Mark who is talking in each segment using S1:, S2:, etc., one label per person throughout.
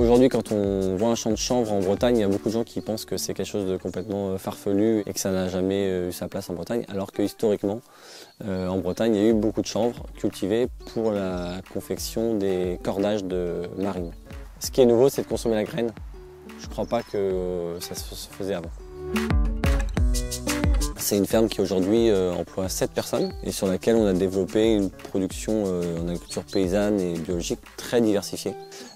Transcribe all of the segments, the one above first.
S1: Aujourd'hui, quand on voit un champ de chanvre en Bretagne, il y a beaucoup de gens qui pensent que c'est quelque chose de complètement farfelu et que ça n'a jamais eu sa place en Bretagne, alors que historiquement, en Bretagne, il y a eu beaucoup de chanvre cultivées pour la confection des cordages de marine. Ce qui est nouveau, c'est de consommer la graine. Je ne crois pas que ça se faisait avant. C'est une ferme qui aujourd'hui emploie 7 personnes et sur laquelle on a développé une production en agriculture paysanne et biologique très diversifiée,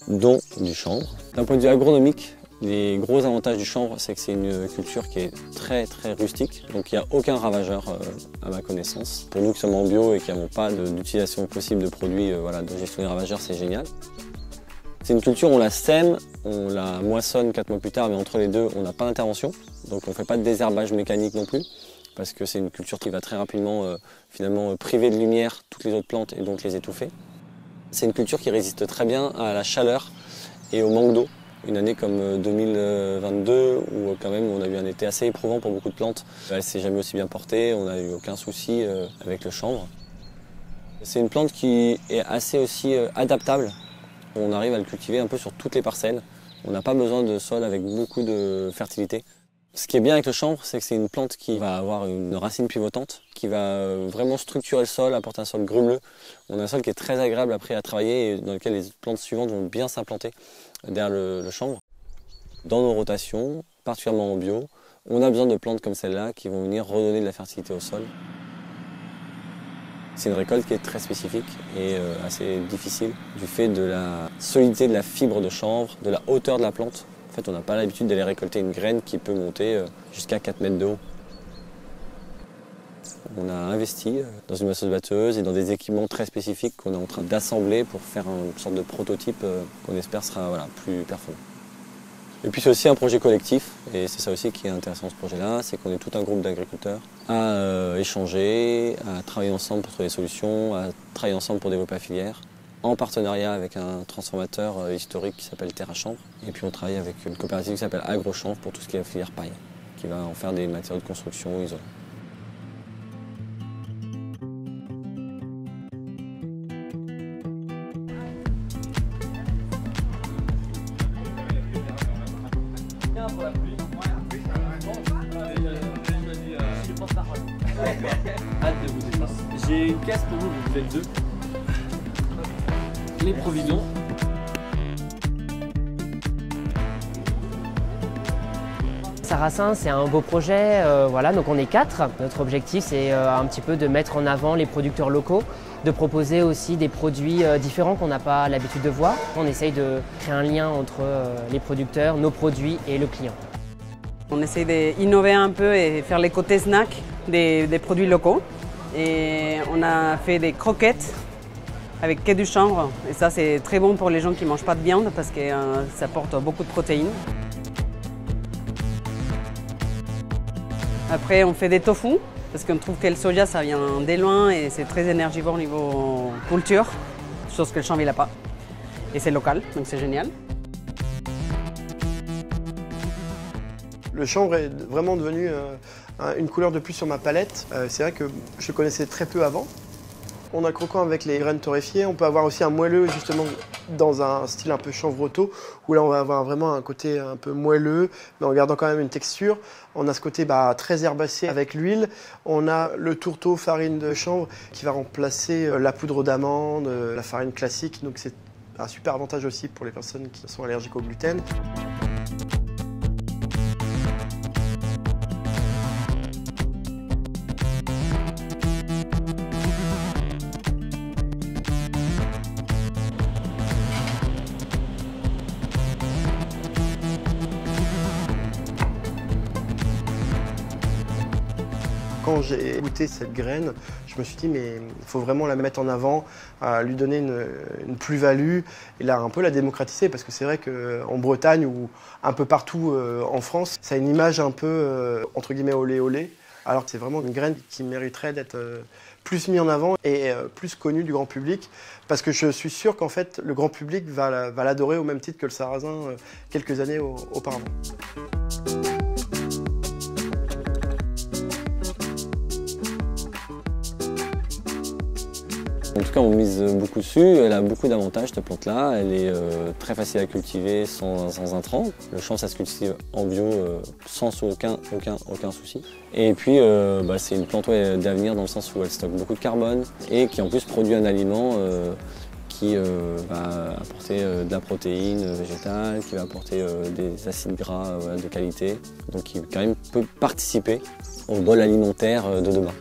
S1: dont du chanvre. D'un point de vue agronomique, les gros avantages du chanvre, c'est que c'est une culture qui est très rustique, donc il n'y a aucun ravageur à ma connaissance. Pour nous qui sommes en bio et qui n'avons pas d'utilisation possible de produits de gestion des ravageurs, c'est génial. C'est une culture, on la sème, on la moissonne 4 mois plus tard, mais entre les deux, on n'a pas d'intervention, donc on ne fait pas de désherbage mécanique non plus, parce que c'est une culture qui va très rapidement finalement priver de lumière toutes les autres plantes et donc les étouffer. C'est une culture qui résiste très bien à la chaleur et au manque d'eau. Une année comme 2022 où quand même on a eu un été assez éprouvant pour beaucoup de plantes. Elle ne s'est jamais aussi bien portée, on n'a eu aucun souci avec le chanvre. C'est une plante qui est assez aussi adaptable. On arrive à le cultiver un peu sur toutes les parcelles. On n'a pas besoin de sol avec beaucoup de fertilité. Ce qui est bien avec le chanvre, c'est que c'est une plante qui va avoir une racine pivotante, qui va vraiment structurer le sol, apporter un sol grumeleux. On a un sol qui est très agréable après à travailler et dans lequel les plantes suivantes vont bien s'implanter derrière le chanvre. Dans nos rotations, particulièrement en bio, on a besoin de plantes comme celle-là qui vont venir redonner de la fertilité au sol. C'est une récolte qui est très spécifique et assez difficile du fait de la solidité de la fibre de chanvre, de la hauteur de la plante. En fait, on n'a pas l'habitude d'aller récolter une graine qui peut monter jusqu'à 4 mètres de haut. On a investi dans une moissonneuse-batteuse et dans des équipements très spécifiques qu'on est en train d'assembler pour faire une sorte de prototype qu'on espère sera plus performant. Et puis c'est aussi un projet collectif, et c'est ça aussi qui est intéressant dans ce projet-là, c'est qu'on est tout un groupe d'agriculteurs à échanger, à travailler ensemble pour trouver des solutions, à travailler ensemble pour développer la filière, en partenariat avec un transformateur historique qui s'appelle Terra Chanvre. Et puis on travaille avec une coopérative qui s'appelle AgroChanvre pour tout ce qui est la filière paille, qui va en faire des matériaux de construction isolants.
S2: J'ai une caisse pour vous, vous êtes deux. Les provisions.
S3: Sarrasin, c'est un beau projet, donc on est 4. Notre objectif, c'est un petit peu de mettre en avant les producteurs locaux, de proposer aussi des produits différents qu'on n'a pas l'habitude de voir. On essaye de créer un lien entre les producteurs, nos produits et le client.
S4: On essaie d'innover un peu et faire les côtés snack des produits locaux. Et on a fait des croquettes avec quai du chanvre. Et ça, c'est très bon pour les gens qui ne mangent pas de viande parce que ça apporte beaucoup de protéines. Après, on fait des tofu parce qu'on trouve que le soja, ça vient dès loin et c'est très énergivore au niveau culture, chose que le chanvre, il n'a pas. Et c'est local, donc c'est génial.
S5: Le chanvre est vraiment devenu une couleur de plus sur ma palette. C'est vrai que je le connaissais très peu avant. On a le croquant avec les graines torréfiées. On peut avoir aussi un moelleux justement dans un style un peu chanvre-auto où là on va avoir vraiment un côté un peu moelleux mais en gardant quand même une texture. On a ce côté très herbacé avec l'huile. On a le tourteau farine de chanvre qui va remplacer la poudre d'amande, la farine classique. Donc c'est un super avantage aussi pour les personnes qui sont allergiques au gluten. Quand j'ai goûté cette graine, je me suis dit mais il faut vraiment la mettre en avant, lui donner une plus-value et là un peu la démocratiser parce que c'est vrai qu'en Bretagne ou un peu partout en France, ça a une image un peu entre guillemets olé olé, alors que c'est vraiment une graine qui mériterait d'être plus mise en avant et plus connue du grand public parce que je suis sûr qu'en fait le grand public va l'adorer au même titre que le sarrasin quelques années auparavant.
S1: En tout cas, on mise beaucoup dessus. Elle a beaucoup d'avantages, cette plante-là. Elle est très facile à cultiver sans intrants. Le chanvre, ça se cultive en bio sans aucun souci. Et puis, c'est une plante d'avenir dans le sens où elle stocke beaucoup de carbone et qui en plus produit un aliment qui va apporter de la protéine végétale, qui va apporter des acides gras de qualité, donc qui quand même peut participer au bol alimentaire de demain.